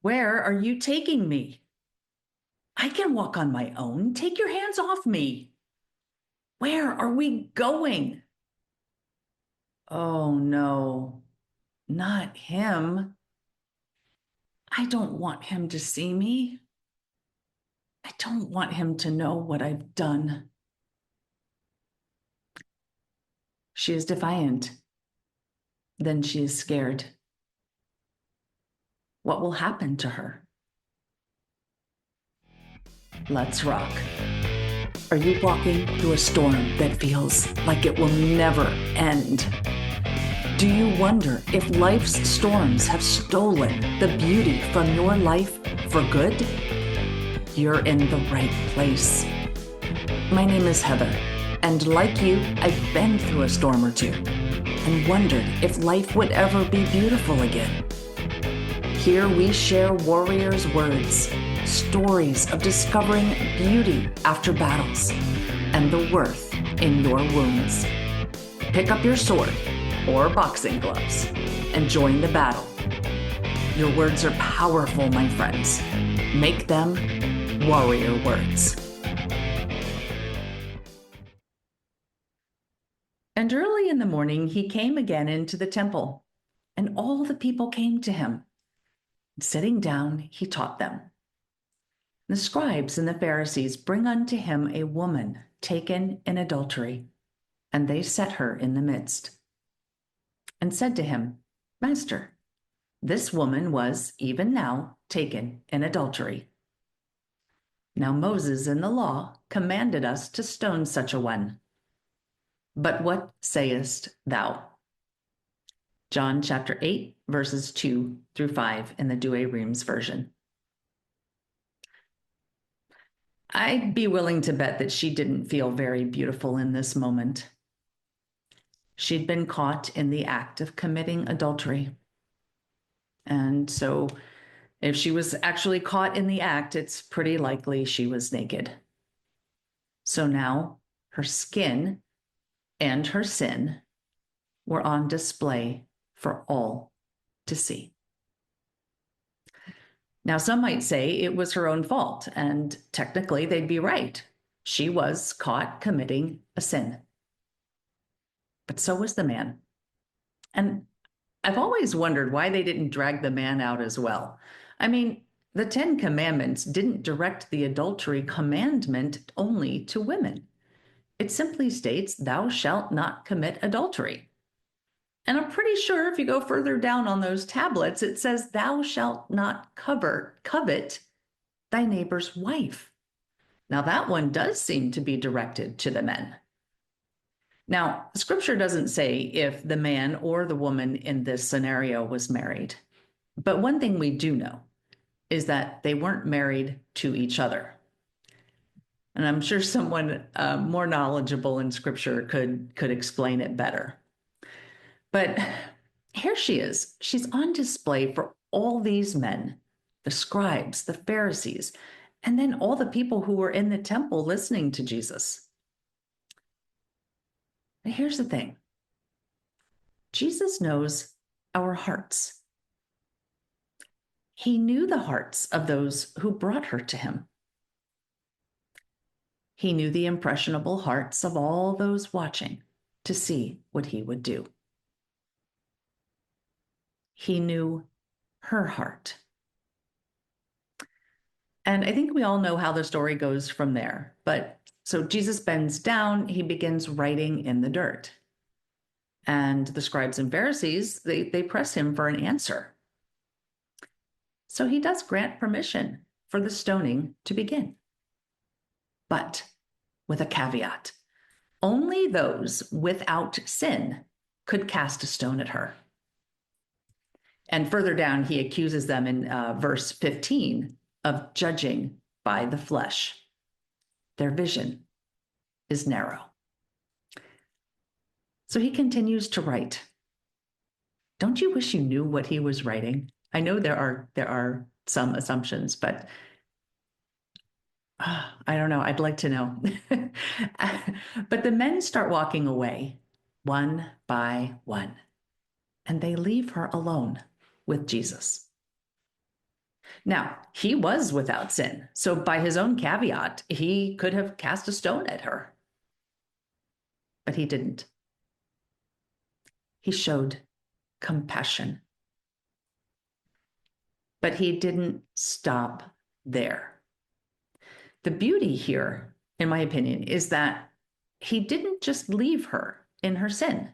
Where are you taking me? I can walk on my own. Take your hands off me. Where are we going? Oh no, not him. I don't want him to see me. I don't want him to know what I've done. She is defiant. Then she is scared. What will happen to her? Let's rock. Are you walking through a storm that feels like it will never end? Do you wonder if life's storms have stolen the beauty from your life for good? You're in the right place. My name is Heather, and like you, I've been through a storm or two and wondered if life would ever be beautiful again. Here we share warriors' words, stories of discovering beauty after battles, and the worth in your wounds. Pick up your sword or boxing gloves and join the battle. Your words are powerful, my friends. Make them warrior words. And early in the morning, he came again into the temple, and all the people came to him. Sitting down, he taught them. The scribes and the Pharisees bring unto him a woman taken in adultery, and they set her in the midst, and said to him, Master, this woman was even now taken in adultery. Now Moses in the law commanded us to stone such a one. But what sayest thou? John chapter 8, verses 2 through 5 in the Douay Rheims version. I'd be willing to bet that she didn't feel very beautiful in this moment. She'd been caught in the act of committing adultery. And so if she was actually caught in the act, it's pretty likely she was naked. So now her skin and her sin were on display for all to see. Now, some might say it was her own fault, and technically they'd be right. She was caught committing a sin. But so was the man. And I've always wondered why they didn't drag the man out as well. I mean, the 10 Commandments didn't direct the adultery commandment only to women. It simply states, thou shalt not commit adultery. And I'm pretty sure if you go further down on those tablets, it says, thou shalt not covet thy neighbor's wife. Now that one does seem to be directed to the men. Now, scripture doesn't say if the man or the woman in this scenario was married. But one thing we do know is that they weren't married to each other. And I'm sure someone more knowledgeable in scripture could explain it better. But here she is. She's on display for all these men, the scribes, the Pharisees, and then all the people who were in the temple listening to Jesus. But here's the thing. Jesus knows our hearts. He knew the hearts of those who brought her to him. He knew the impressionable hearts of all those watching to see what he would do. He knew her heart. And I think we all know how the story goes from there. But so Jesus bends down, he begins writing in the dirt. And the scribes and Pharisees, they press him for an answer. So he does grant permission for the stoning to begin. But with a caveat, only those without sin could cast a stone at her. And further down, he accuses them in verse 15 of judging by the flesh. Their vision is narrow. So he continues to write. Don't you wish you knew what he was writing? I know there are some assumptions, but I don't know. I'd like to know. But the men start walking away one by one, and they leave her alone with Jesus. Now, he was without sin. So, by his own caveat, he could have cast a stone at her, but he didn't. He showed compassion, but he didn't stop there. The beauty here, in my opinion, is that he didn't just leave her in her sin.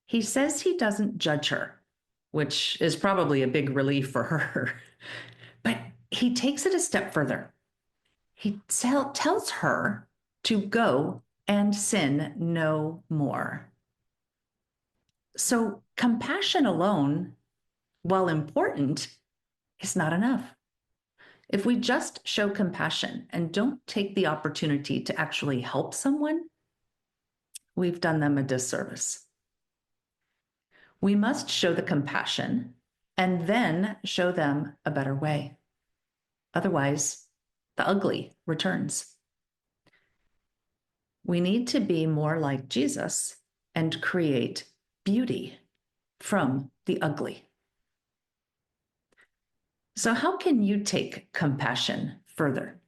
He says he doesn't judge her, which is probably a big relief for her. But he takes it a step further. He tells her to go and sin no more. So compassion alone, while important, is not enough. If we just show compassion and don't take the opportunity to actually help someone, we've done them a disservice. We must show the compassion and then show them a better way. Otherwise, the ugly returns. We need to be more like Jesus and create beauty from the ugly. So, how can you take compassion further?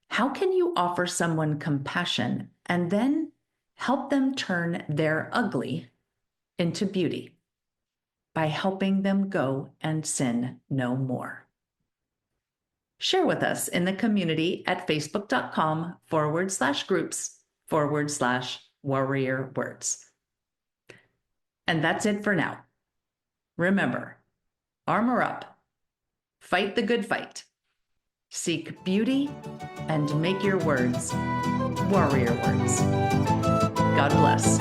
How can you offer someone compassion and then help them turn their ugly into beauty by helping them go and sin no more? Share with us in the community at facebook.com/groups/warrior words. And that's it for now. Remember, armor up, fight the good fight, seek beauty, and make your words warrior words. God bless.